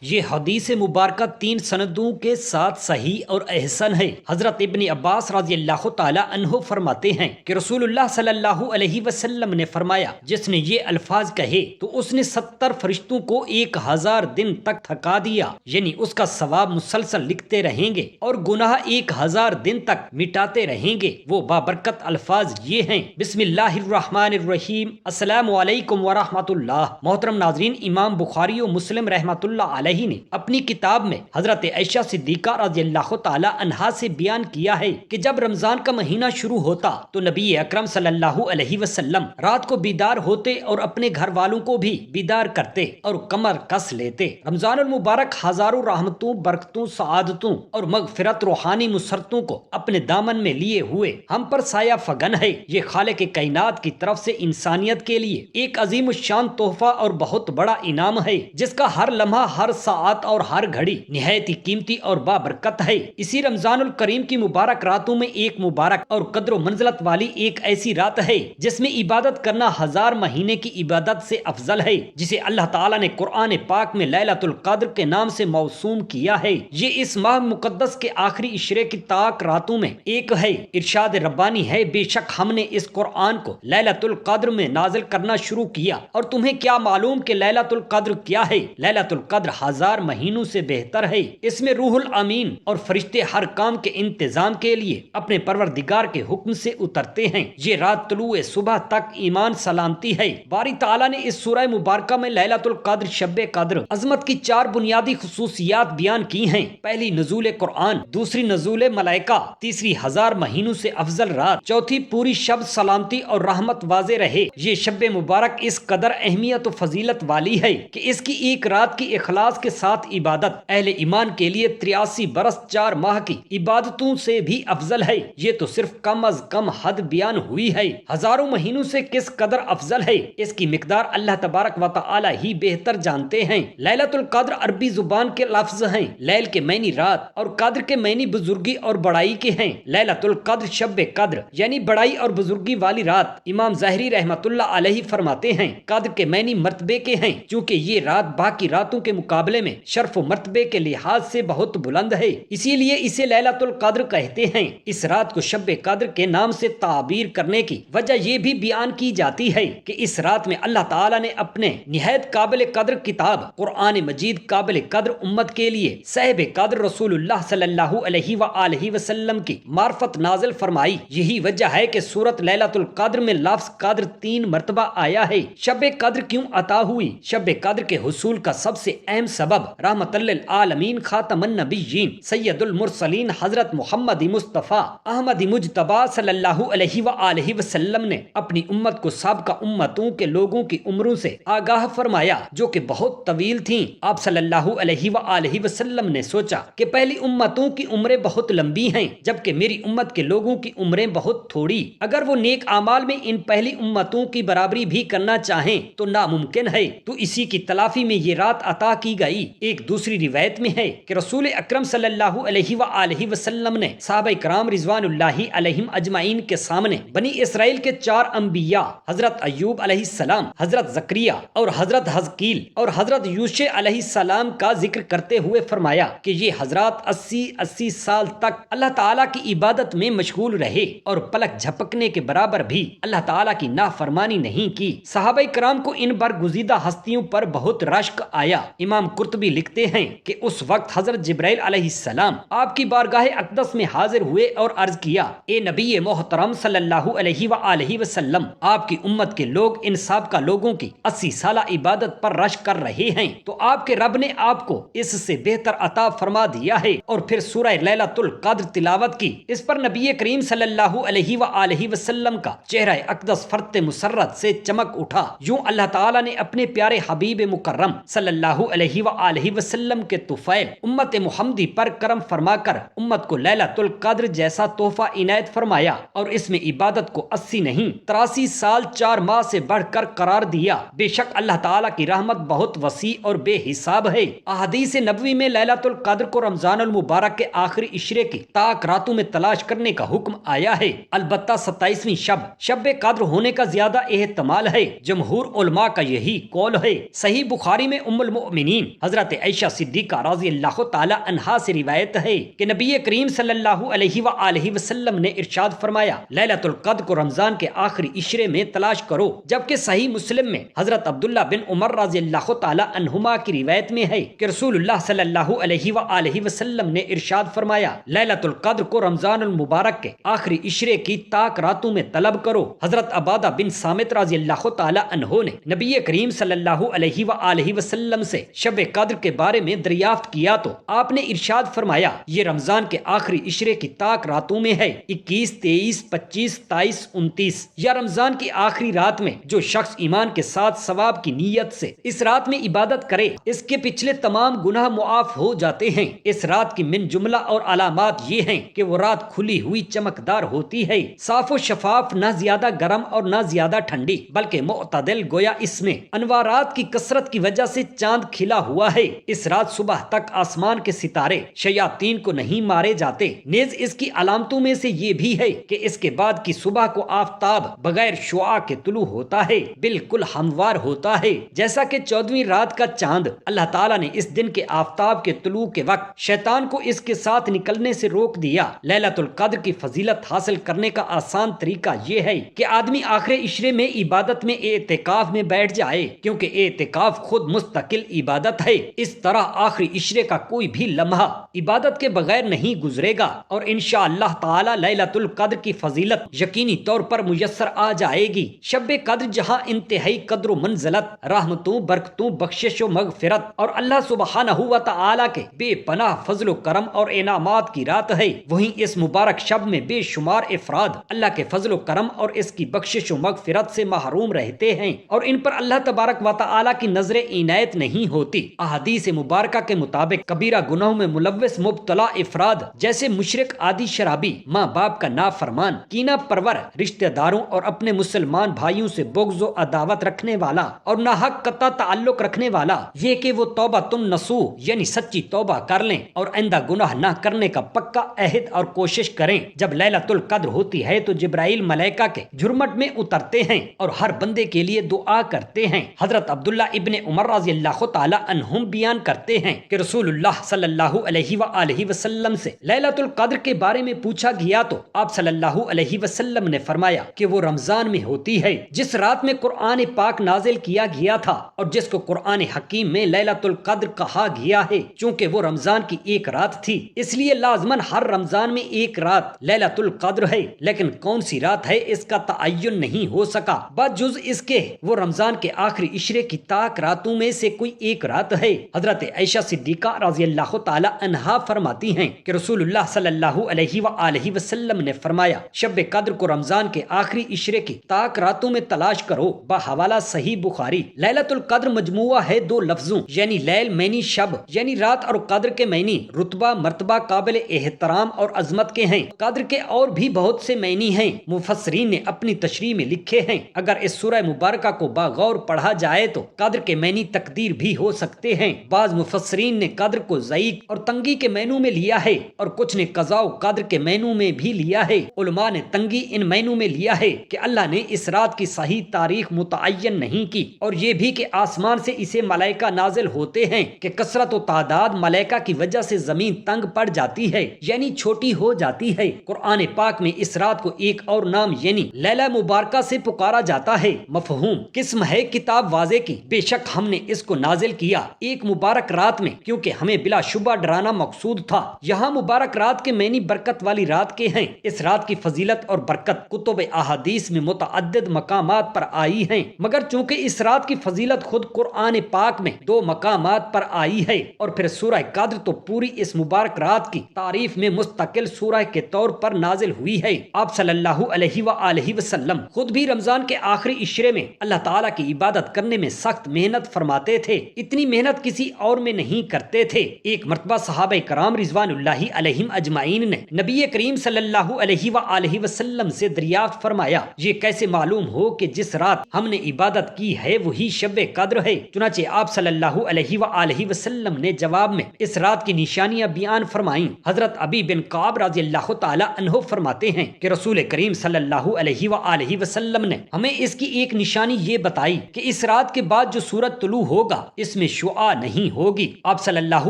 یہ حدیث مبارکہ 3 سندوں کے ساتھ صحیح اور احسن ہے۔ حضرت ابن عباس رضی اللہ تعالی عنہ فرماتے ہیں کہ رسول اللہ صلی اللہ علیہ وسلم نے فرمایا، جس نے یہ الفاظ کہے تو اس نے 70 فرشتوں کو 1000 دن تک تھکا دیا، یعنی اس کا ثواب مسلسل لکھتے رہیں گے اور گناہ 1000 دن تک مٹاتے رہیں گے۔ وہ بابرکت الفاظ یہ ہیں: بسم اللہ الرحمن الرحیم، السلام علیکم ورحمۃ اللہ۔ محترم ناظرین، امام بخاری و مسلم رحمۃ اللہ علیہ نے اپنی کتاب میں حضرت عائشہ صدیقہ رضی اللہ تعالی عنہا سے بیان کیا ہے کہ جب رمضان کا مہینہ شروع ہوتا تو نبی اکرم صلی اللہ علیہ وسلم رات کو بیدار ہوتے اور اپنے گھر والوں کو بھی بیدار کرتے اور کمر کس لیتے۔ رمضان المبارک ہزاروں رحمتوں، برکتوں، سعادتوں اور مغفرت، روحانی مسرتوں کو اپنے دامن میں لیے ہوئے ہم پر سایہ فگن ہے۔ یہ خالق کائنات کی طرف سے انسانیت کے لیے ایک عظیم الشان تحفہ اور بہت بڑا انعام ہے، جس کا ہر لمحہ، ہر ساعت اور ہر گھڑی نہایت ہی قیمتی اور بابرکت ہے۔ اسی رمضان الکریم کی مبارک راتوں میں ایک مبارک اور قدر و منزلت والی ایک ایسی رات ہے جس میں عبادت کرنا 1000 مہینے کی عبادت سے افضل ہے، جسے اللہ تعالیٰ نے قرآن پاک میں لیلۃ القدر کے نام سے موسوم کیا ہے۔ یہ اس ماہ مقدس کے آخری عشرے کی تاک راتوں میں ایک ہے۔ ارشاد ربانی ہے: بے شک ہم نے اس قرآن کو لیلۃ القدر میں نازل کرنا شروع کیا، اور تمہیں کیا معلوم کہ لیلۃ القدر کیا ہے؟ لیلۃ القدر 1000 مہینوں سے بہتر ہے۔ اس میں روح الامین اور فرشتے ہر کام کے انتظام کے لیے اپنے پروردگار کے حکم سے اترتے ہیں۔ یہ رات طلوع صبح تک ایمان سلامتی ہے۔ باری تعالیٰ نے اس سورہ مبارکہ میں لیلۃ القدر، شب قدر، عظمت کی 4 بنیادی خصوصیات بیان کی ہیں۔ پہلی، نزول قرآن، دوسری، نزول ملائکہ، تیسری، 1000 مہینوں سے افضل رات، چوتھی، پوری شب سلامتی اور رحمت واضح رہے۔ یہ شب مبارک اس قدر اہمیت و فضیلت والی ہے کہ اس کی ایک رات کی اخلاص کے ساتھ عبادت اہل ایمان کے لیے 83 برس 4 ماہ کی عبادتوں سے بھی افضل ہے۔ یہ تو صرف کم از کم حد بیان ہوئی ہے، ہزاروں مہینوں سے کس قدر افضل ہے اس کی مقدار اللہ تبارک و تعالی ہی بہتر جانتے ہیں۔ لیلۃ القدر عربی زبان کے لفظ ہیں۔ لیل کے معنی رات اور قدر کے معنی بزرگی اور بڑائی کے ہیں۔ لیلۃ القدر، شب قدر، یعنی بڑائی اور بزرگی والی رات۔ امام ظاہری رحمۃ اللہ علیہ فرماتے ہیں قدر کے معنی مرتبے کے ہیں، چونکہ یہ رات باقی راتوں کے مقابلے میں شرف و مرتبے کے لحاظ سے بہت بلند ہے، اسی لیے اسے لیلۃ القدر کہتے ہیں۔ اس رات کو شب قدر کے نام سے تعبیر کرنے کی وجہ یہ بھی بیان کی جاتی ہے کہ اس رات میں اللہ تعالیٰ نے اپنے نہایت قابل قدر کتاب قرآن مجید قابل قدر امت کے لیے صاحب قدر رسول اللہ صلی اللہ علیہ وآلہ وسلم کی معرفت نازل فرمائی۔ یہی وجہ ہے کہ سورۃ لیلۃ القدر میں لفظ قدر 3 مرتبہ آیا ہے۔ شب قدر کیوں عطا ہوئی؟ شب قدر کے حصول کا سب سے اہم سبب رحمت للعالمین، خاتم النبیین، سید المرسلین حضرت محمد مصطفیٰ احمد مجتبیٰ صلی اللہ علیہ وآلہ وسلم نے اپنی امت کو سابقہ امتوں کے لوگوں کی عمروں سے آگاہ فرمایا جو کہ بہت طویل تھیں۔ آپ صلی اللہ علیہ وآلہ وسلم نے سوچا کہ پہلی امتوں کی عمریں بہت لمبی ہیں، جبکہ میری امت کے لوگوں کی عمریں بہت تھوڑی۔ اگر وہ نیک اعمال میں ان پہلی امتوں کی برابری بھی کرنا چاہیں تو ناممکن ہے، تو اسی کی تلافی میں یہ رات عطا کی گئی۔ ایک دوسری روایت میں ہے کہ رسول اکرم صلی اللہ علیہ وآلہ وسلم نے صحابہ کرام رضوان اللہ علیہم اجمعین کے سامنے بنی اسرائیل کے 4 انبیاء حضرت ایوب علیہ السلام، حضرت زکریا اور حضرت حزقیل اور حضرت یوشع علیہ السلام کا ذکر کرتے ہوئے فرمایا کہ یہ حضرات 80 سال تک اللہ تعالیٰ کی عبادت میں مشغول رہے اور پلک جھپکنے کے برابر بھی اللہ تعالیٰ کی نافرمانی نہیں کی۔ صحابہ کرام کو ان برگزیدہ ہستیوں پر بہت رشک آیا۔ امام قرطبی لکھتے ہیں کہ اس وقت حضرت جبرائیل علیہ السلام آپ کی بارگاہ اقدس میں حاضر ہوئے اور عرض کیا: اے نبی محترم صلی اللہ علیہ وآلہ وسلم، آپ کی امت کے لوگ ان سابقہ لوگوں کی 80 سالہ عبادت پر رشک کر رہے ہیں، تو آپ کے رب نے آپ کو اس سے بہتر عطا فرما دیا ہے۔ اور پھر سورہ لیلۃ القدر تلاوت کی۔ اس پر نبی کریم صلی اللہ علیہ وآلہ وسلم کا چہرہ اقدس فرط مسرت سے چمک اٹھا، یوں اللہ تعالیٰ نے اپنے پیارے حبیب مکرم صلی اللہ علیہ وآلہ وسلم کے طفیل امت محمدی پر کرم فرما کر امت کو لیلۃ القدر جیسا تحفہ عنایت فرمایا، اور اس میں عبادت کو 80 نہیں 83 سال 4 ماہ سے بڑھ کر قرار دیا۔ بے شک اللہ تعالیٰ کی رحمت بہت وسیع اور بے حساب ہے۔ احادیث نبوی میں لیلۃ القدر کو رمضان المبارک کے آخری عشرے کی تاک راتوں میں تلاش کرنے کا حکم آیا ہے۔ البتہ 27ویں شب قدر ہونے کا زیادہ احتمال ہے۔ جمہور علماء کا یہی قول ہے۔ صحیح بخاری میں ام المؤمنین حضرت عائشہ صدیقہ رضی اللہ تعالی عنہا سے روایت ہے کہ نبی کریم صلی اللہ علیہ وآلہ وسلم نے ارشاد فرمایا لیلۃ القدر کو رمضان کے آخری عشرے میں تلاش کرو، جبکہ صحیح مسلم میں حضرت عبداللہ بن عمر رضی اللہ تعالی عنہما کی روایت میں ہے کہ رسول اللہ صلی اللہ علیہ وآلہ وسلم نے ارشاد فرمایا لیلۃ القدر کو رمضان المبارک کے آخری عشرے کی تاک راتوں میں طلب کرو۔ حضرت عبادہ بن صامت رضی اللہ تعالی عنہ نے نبی کریم صلی اللہ علیہ وآلہ وسلم سے شب قدر کے بارے میں دریافت کیا تو آپ نے ارشاد فرمایا یہ رمضان کے آخری عشرے کی تاک راتوں میں ہے، 21، 23، 25، 27، 29، یا رمضان کی آخری رات میں جو شخص ایمان کے ساتھ ثواب کی نیت سے اس رات میں عبادت کرے اس کے پچھلے تمام گناہ معاف ہو جاتے ہیں۔ اس رات کی من جملہ اور علامات یہ ہیں کہ وہ رات کھلی ہوئی چمکدار ہوتی ہے، صاف و شفاف، نہ زیادہ گرم اور نہ زیادہ ٹھنڈی بلکہ معتدل، گویا اس میں انوارات کی کثرت کی وجہ سے چاند کھلا ہوا ہے۔ اس رات صبح تک آسمان کے ستارے شیاطین کو نہیں مارے جاتے۔ نیز اس کی علامتوں میں سے یہ بھی ہے کہ اس کے بعد کی صبح کو آفتاب بغیر شعاع کے طلوع ہوتا ہے، بالکل ہموار ہوتا ہے جیسا کہ 14ویں رات کا چاند۔ اللہ تعالیٰ نے اس دن کے آفتاب کے طلوع کے وقت شیطان کو اس کے ساتھ نکلنے سے روک دیا۔ لیلۃ القدر کی فضیلت حاصل کرنے کا آسان طریقہ یہ ہے کہ آدمی آخر عشرے میں عبادت میں اعتکاف میں بیٹھ جائے، کیونکہ اعتکاف خود مستقل عبادت ہے۔ اس طرح آخری عشرے کا کوئی بھی لمحہ عبادت کے بغیر نہیں گزرے گا اور انشاءاللہ تعالی لیلۃ القدر کی فضیلت یقینی طور پر میسر آ جائے گی۔ شب قدر جہاں انتہائی قدر و منزلت، رحمتوں، برکتوں، بخشش و مغفرت اور اللہ سبحانہ و تعالی کے بے پناہ فضل و کرم اور انعامات کی رات ہے، وہیں اس مبارک شب میں بے شمار افراد اللہ کے فضل و کرم اور اس کی بخشش و مغفرت سے محروم رہتے ہیں اور ان پر اللہ تبارک و تعالی کی نظر عنایت نہیں ہوتی۔ احادیث مبارکہ کے مطابق کبیرہ گناہوں میں ملوث مبتلا افراد جیسے مشرک، عادی شرابی، ماں باپ کا نافرمان، کینہ پرور، رشتہ داروں اور اپنے مسلمان بھائیوں سے بغض و عداوت رکھنے والا اور ناحق قطع تعلق رکھنے والا، یہ کہ وہ توبہ نصوح یعنی سچی توبہ کر لیں اور آئندہ گناہ نہ کرنے کا پکا عہد اور کوشش کریں۔ جب لیلۃ القدر ہوتی ہے تو جبرائیل ملائکہ کے جھرمٹ میں اترتے ہیں اور ہر بندے کے لیے دعا کرتے ہیں۔ حضرت عبداللہ ابن عمر رضی اللہ تعالی عنہم بیان کرتے ہیں کہ رسول اللہ صلی اللہ علیہ وآلہ وسلم سے لیلۃ القدر کے بارے میں پوچھا گیا تو آپ صلی اللہ علیہ وسلم نے فرمایا کہ وہ رمضان میں ہوتی ہے جس رات میں قرآن پاک نازل کیا گیا تھا اور جس کو قرآن حکیم میں لیلۃ القدر کہا گیا ہے، چونکہ وہ رمضان کی ایک رات تھی اس لیے لازماً ہر رمضان میں ایک رات لیلۃ القدر ہے، لیکن کون سی رات ہے اس کا تعین نہیں ہو سکا، بجز اس کے وہ رمضان کے آخری عشرے کی تاک راتوں میں سے کوئی ایک رات ہے۔ حضرت عائشہ صدیقہ رضی اللہ تعالی عنہا فرماتی ہیں کہ رسول اللہ صلی اللہ علیہ وآلہ وسلم نے فرمایا شب قدر کو رمضان کے آخری عشرے کی تاک راتوں میں تلاش کرو، بحوالہ صحیح بخاری۔ لیلۃ القدر مجموعہ ہے دو لفظوں یعنی لیل معنی شب یعنی رات اور قدر کے معنی رتبہ مرتبہ قابل احترام اور عظمت کے ہیں۔ قدر کے اور بھی بہت سے معنی ہیں، مفسرین نے اپنی تشریح میں لکھے ہیں۔ اگر اس سورہ مبارکہ کو باغور پڑھا جائے تو قدر کے معنی تقدیر بھی ہو سکتے ہیں۔ بعض مفسرین نے قدر کو ضیق اور تنگی کے معنوں میں لیا ہے اور کچھ نے قضاء و قدر کے معنوں میں بھی لیا ہے۔ علماء نے تنگی ان معنوں میں لیا ہے کہ اللہ نے اس رات کی صحیح تاریخ متعین نہیں کی اور یہ بھی کہ آسمان سے اسے ملائکہ نازل ہوتے ہیں کہ کثرت و تعداد ملائکہ کی وجہ سے زمین تنگ پڑ جاتی ہے یعنی چھوٹی ہو جاتی ہے۔ قرآن پاک میں اس رات کو ایک اور نام یعنی لیلہ مبارکہ سے پکارا جاتا ہے۔ مفہوم قسم ہے کتاب واضح کی، بے شک ہم نے اس کو نازل کیا ایک مبارک رات میں کیونکہ ہمیں بلا شبہ ڈرانا مقصود تھا۔ یہاں مبارک رات کے معنی برکت والی رات کے ہیں۔ اس رات کی فضیلت اور برکت کتب احادیث میں متعدد مقامات پر آئی ہیں، مگر چونکہ اس رات کی فضیلت خود قرآن پاک میں دو مقامات پر آئی ہے اور پھر سورہ قدر تو پوری اس مبارک رات کی تعریف میں مستقل سورہ کے طور پر نازل ہوئی ہے۔ آپ صلی اللہ علیہ وآلہ وسلم خود بھی رمضان کے آخری عشرے میں اللہ تعالیٰ کی عبادت کرنے میں سخت محنت فرماتے تھے، اتنی محنت کسی اور میں نہیں کرتے تھے۔ ایک مرتبہ صحابہ کرام رضوان اللہ علیہم اجمعین نے نبی کریم صلی اللہ علیہ وآلہ وسلم سے دریافت فرمایا یہ کیسے معلوم ہو کہ جس رات ہم نے عبادت کی ہے وہی شب قدر ہے؟ چنانچہ آپ صلی اللہ علیہ وآلہ وسلم نے جواب میں اس رات کی نشانیاں بیان فرمائیں۔ حضرت ابی بن کعب رضی اللہ تعالی عنہ فرماتے ہیں کہ رسول کریم صلی اللہ علیہ وآلہ وسلم نے ہمیں اس کی ایک نشانی یہ بتائی کہ اس رات کے بعد جو سورج طلوع ہوگا اس میں شعاع نہیں ہوگی۔ آپ صلی اللہ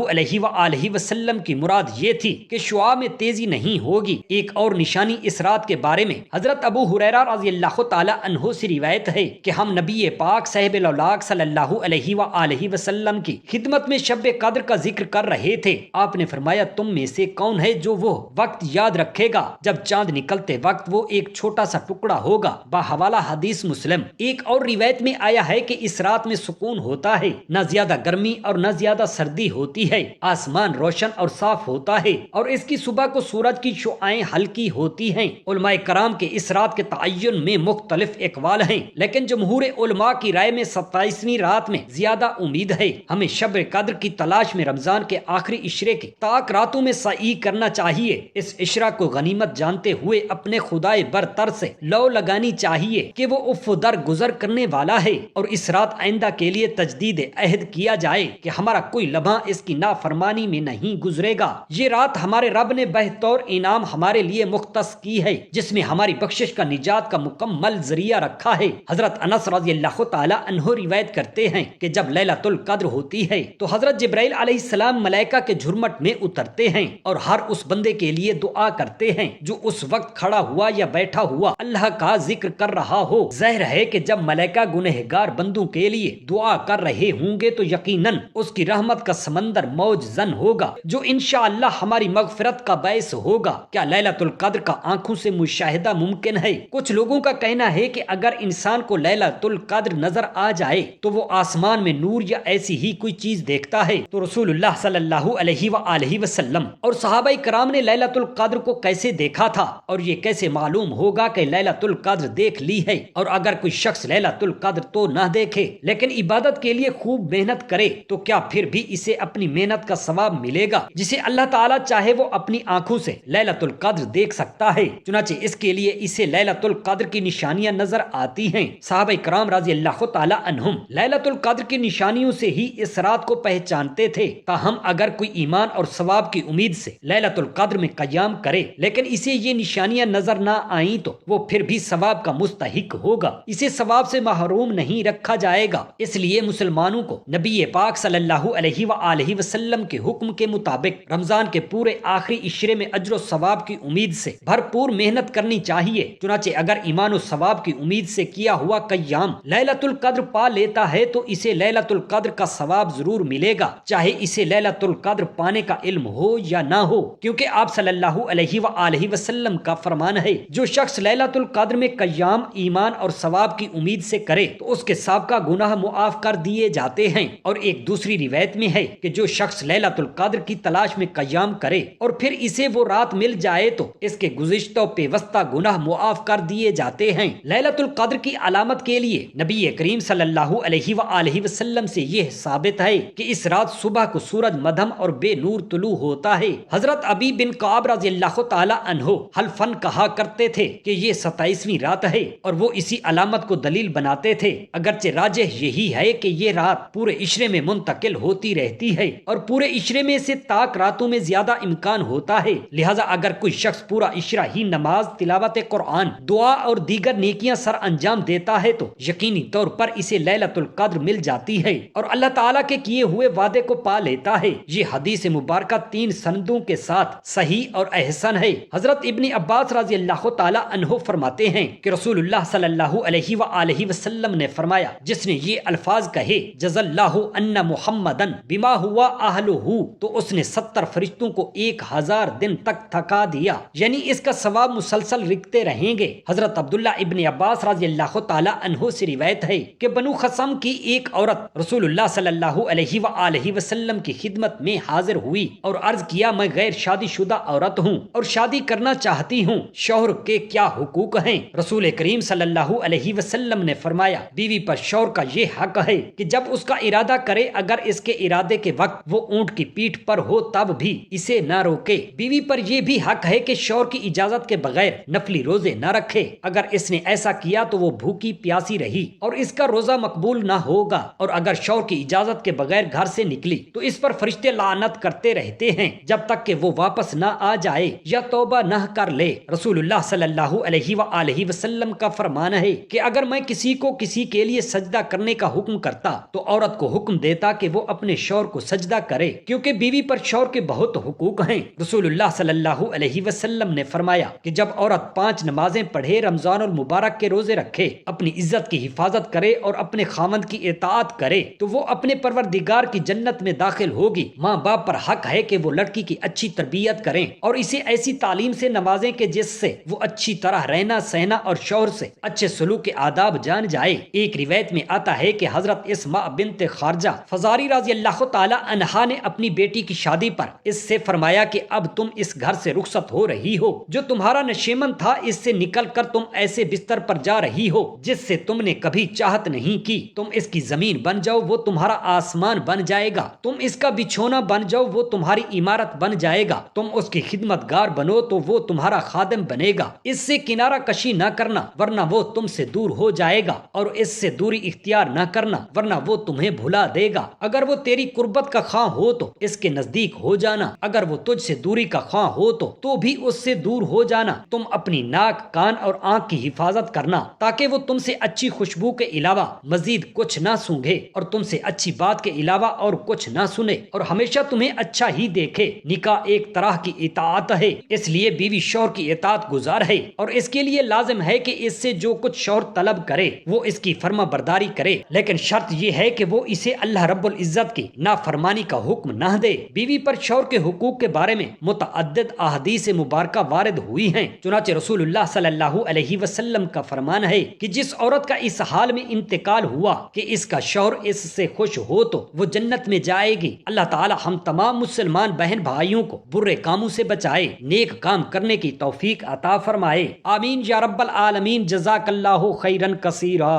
علیہ وآلہ وسلم کی مراد یہ تھی کہ شعاع میں تیزی نہیں ہوگی۔ ایک اور نشانی اس رات کے بارے میں حضرت ابو ہریرہ رضی اللہ تعالی عنہ سے روایت ہے کہ ہم نبی پاک صاحب الاولاق صلی اللہ علیہ وآلہ وسلم کی خدمت میں شب قدر کا ذکر کر رہے تھے۔ آپ نے فرمایا تم میں سے کون ہے جو وہ وقت یاد رکھے گا جب چاند نکلتے وقت وہ ایک چھوٹا سا ٹکڑا ہوگا۔ بحوالہ حدیث مسلم۔ ایک اور روایت میں آیا ہے کہ اس رات میں سکون ہوتا ہے، نہ زیادہ گرمی اور نہ زیادہ سردی ہوتی ہے، آسمان روشن اور صاف ہوتا ہے اور اس کی صبح کو سورج کی شعاعیں ہلکی ہوتی ہیں۔ علماء کرام کے اس رات کے تعین میں مختلف اقوال ہیں، لیکن جمہور علماء کی رائے میں 27ویں رات میں زیادہ امید ہے۔ ہمیں شب قدر کی تلاش میں رمضان کے آخری عشرے کے تاک راتوں میں سعی کرنا چاہیے۔ اس عشرہ کو غنیمت جانتے ہوئے اپنے خدائے برتر سے لو لگانی چاہیے کہ وہ اف در گزر کرنے والا ہے، اور اس رات آئندہ کے لیے تجدید عہد کیا جائے کہ ہمارا کوئی لمحہ اس کی نافرمانی میں نہیں گزرے گا۔ یہ رات ہمارے رب نے بہتر انعام ہمارے لیے مختص کی ہے، جس میں ہماری بخشش کا نجات کا مکمل ذریعہ رکھا ہے۔ حضرت انس رضی اللہ تعالی عنہ روایت کرتے ہیں کہ جب لیلۃ القدر ہوتی ہے تو حضرت جبرائیل علیہ السلام ملائکہ کے جھرمٹ میں اترتے ہیں اور ہر اس بندے کے لیے دعا کرتے ہیں جو اس وقت کھڑا ہوا یا بیٹھا ہوا اللہ کا ذکر کر رہا ہو۔ ظاہر ہے کہ جب ملائکہ گنہگار بندوں کے لیے دعا کر رہے ہوں گے تو یقیناً اس کی رحمت کا سمندر موج زن ہوگا جو انشاءاللہ ہماری مغفرت کا باعث ہوگا۔ کیا لیلۃ القدر کا آنکھوں سے مشاہدہ ممکن ہے؟ کچھ لوگوں کا کہنا ہے کہ اگر انسان کو لیلۃ القدر نظر آ جائے تو وہ آسمان میں نور یا ایسی ہی کوئی چیز دیکھتا ہے۔ تو رسول اللہ صلی اللہ علیہ وآلہ وسلم اور صحابہ کرام نے لیلۃ القدر کو کیسے دیکھا تھا، اور یہ کیسے معلوم ہوگا کہ لیلۃ القدر دیکھ لی ہے؟ اور اگر کوئی شخص لیلۃ القدر تو نہ دیکھے لیکن عبادت کے لیے خوب محنت کرے تو کیا پھر بھی اسے اپنی محنت کا ثواب ملے گا؟ جسے اللہ تعالیٰ چاہے وہ اپنی آنکھوں سے لیلۃ القدر دیکھ سکتا ہے، چنانچہ اس کے لیے اسے لیلۃ القدر کی نشانیاں نظر آتی ہیں۔ صحابہ کرام رضی اللہ تعالی عنہم لیلۃ القدر کی نشانیوں سے ہی اس رات کو پہچانتے تھے۔ تاہم اگر کوئی ایمان اور ثواب کی امید سے لیلۃ القدر میں قیام کرے لیکن اسے یہ نشانیاں نظر نہ آئیں تو وہ پھر بھی ثواب کا مستحق ہوگا، اسے ثواب سے محروم نہیں رکھا جائے گا۔ اس لیے مسلمانوں کو نبی پاک صلی اللہ علیہ وآلہ وسلم کے حکم کے مطابق رمضان کے پورے آخری عشرے میں اجر و ثواب کی امید سے بھرپور محنت کرنی چاہیے۔ چنانچہ اگر ایمان و ثواب کی امید سے کیا ہوا قیام لیلۃ القدر پا لیتا ہے تو اسے لیلۃ القدر کا ثواب ضرور ملے گا، چاہے اسے لیلۃ القدر پانے کا علم ہو یا نہ ہو، کیونکہ آپ صلی اللہ علیہ وآلہ وسلم کا فرمان ہے جو شخص لیلۃ القدر میں قیام ایمان اور ثواب کی امید سے کرے تو اس کے سابقہ گناہ معاف کر دیے جاتے ہیں۔ اور ایک دوسری روایت میں ہے کہ جو شخص لیلۃ القدر کی تلاش میں قیام کرے اور پھر اسے وہ رات مل جائے تو اس کے گزشتہ پیوستہ گناہ معاف کر دیے جاتے ہیں۔ لیلۃ القدر کی علامت کے لیے نبی کریم صلی اللہ علیہ وآلہ وسلم سے یہ ثابت ہے کہ اس رات صبح کو سورج مدھم اور بے نور طلوع ہوتا ہے۔ حضرت ابی بن کعب رضی اللہ تعالی عنہ حلفاً کہا کرتے تھے کہ یہ 27ویں رات ہے، اور وہ اسی علامت کو دلیل بناتے تھے۔ اگرچہ راجح یہی ہے کہ یہ رات پورے عشرے میں منتقل ہوتی رہتی ہے اور پورے عشرے میں سے تاک راتوں میں زیادہ امکان ہوتا ہے، لہذا اگر کوئی شخص پورا عشرہ ہی نماز، تلاوت قرآن، دعا اور دیگر نیکیاں سر انجام دیتا ہے تو یقینی طور پر اسے لیلۃ القدر مل جاتی ہے اور اللہ تعالیٰ کے کیے ہوئے وعدے کو پا لیتا ہے۔ یہ حدیث مبارکہ 3 سندوں کے ساتھ صحیح اور احسن ہے۔ حضرت ابن عباس رضی اللہ تعالی عنہ فرماتے ہیں کہ رسول اللہ صلی اللہ علیہ وآلہ وسلم نے فرمایا، جس نے یہ الفاظ کہے جزا اللہ ان محمدن بما ہوا اہلہ، تو اس نے 70 فرشتوں کو 1000 دن تک تھکا دیا، یعنی اس کا ثواب مسلسل رکھتے رہیں گے۔ حضرت عبداللہ ابن عباس رضی اللہ تعالی عنہ سے روایت ہے کہ بنو خصم کی ایک عورت رسول اللہ صلی اللہ علیہ وآلہ وسلم کی خدمت میں حاضر ہوئی اور عرض کیا، میں غیر شادی شدہ عورت ہوں اور شادی کرنا چاہتی ہوں، شوہر کے کیا حقوق ہیں؟ رسول کریم صلی اللہ علیہ وسلم نے فرمایا، بیوی پر شوہر کا یہ حق ہے کہ جب اس کا ارادہ کرے، اگر اس کے ارادے کے وقت وہ اونٹ کی پیٹھ پر ہو تب بھی اسے نہ روکے۔ بیوی پر یہ بھی حق ہے کہ شوہر کی اجازت کے بغیر نفلی روزے نہ رکھے، اگر اس نے ایسا کیا تو وہ بھوکی پیاسی رہی اور اس کا روزہ مقبول نہ ہوگا، اور اگر شوہر کی اجازت کے بغیر گھر سے نکلی تو اس پر فرشتے لعنت کرتے رہتے ہیں جب تک کہ وہ واپس نہ آ جائے یا توبہ نہ کر لے۔ رسول اللہ صلی اللہ علیہ وآلہ وسلم کا فرمان ہے کہ اگر میں کسی کو کسی کے لیے سجدہ کرنے کا حکم کرتا تو عورت کو حکم دیتا کہ وہ اپنے شوہر کو سجدہ کرے، کیونکہ بیوی پر شوہر کے بہت حقوق ہیں۔ رسول اللہ صلی اللہ علیہ وسلم نے فرمایا کہ جب عورت 5 نمازیں پڑھے، رمضان المبارک کے روزے رکھے، اپنی عزت کی حفاظت کرے اور اپنے خاوند کی اطاعت کرے تو وہ اپنے پروردگار کی جنت میں داخل ہوگی۔ ماں باپ پر حق ہے کہ وہ لڑکی کی اچھی تربیت کریں اور اسے ایسی تعلیم سے نوازیں کہ جس سے وہ اچھی طرح رہنا سہنا اور شوہر سے اچھے سلوک کے آداب جان جائے۔ ایک روایت میں آتا ہے کہ حضرت اسماء بنت خارجہ فزاری رضی اللہ تعالی عنہا نے اپنی بیٹی کی شادی پر اس سے فرمایا کہ اب تم اس گھر سے رخصت ہو رہی ہو جو تمہارا نشیمن تھا، اس سے نکل کر تم ایسے بستر پر جا رہی ہو جس سے تم نے کبھی چاہت نہیں کی۔ تم اس کی زمین بن جاؤ، وہ تمہارا آسمان بن جائے گا۔ تم اس کا بچھونا بن جاؤ، وہ تمہاری عمارت بن جائے گا۔ تم اس کی خدمت گار بنو تو وہ تمہارا خادم بنے گا۔ اس سے کنارہ کشی نہ کرنا ورنہ وہ تم سے دور ہو جائے گا، اور اس سے دوری اختیار نہ کرنا ورنہ وہ تمہیں بھلا دے گا۔ اگر وہ تیری قربت کا خواہ ہو تو اس کے نزدیک ہو جانا، اگر وہ تجھ سے دوری کا خواہ ہو تو بھی اس سے دور ہو جانا۔ تم اپنی ناک، کان اور آنکھ کی حفاظت کرنا تاکہ وہ تم سے اچھی خوشبو کے علاوہ مزید کچھ نہ سونگھے اور تم سے اچھی بات کے علاوہ اور کچھ نہ سنے، اور ہمیشہ تمہیں اچھا ہی دیکھے۔ نکاح ایک طرح کی اطاعت ہے، اس لیے بیوی شوہر کی اطاعت گزار ہے، اور اس کے لیے لازم ہے کہ اس سے جو کچھ شوہر طلب کرے وہ اس کی فرما برداری کرے، لیکن شرط یہ ہے کہ وہ اسے اللہ رب العزت کی نافرمانی کا حکم نہ دے۔ بیوی پر شوہر کے حقوق کے بارے میں متعدد احادیث مبارکہ وارد ہوئی ہیں، چنانچہ رسول اللہ صلی اللہ علیہ وسلم کا فرمان ہے کہ جس عورت کا اس حال میں انتقال ہوا کہ اس کا شوہر اس سے خوش ہو تو وہ جنت میں جائے گی۔ اللہ تعالی ہم تمام مسلمان بہن بھائیوں کو برے کاموں سے بچائے، نیک کام کرنے کی توفیق عطا فرمائے، آمین یا رب العالمین۔ جزاک اللہ خیرا کثیرا۔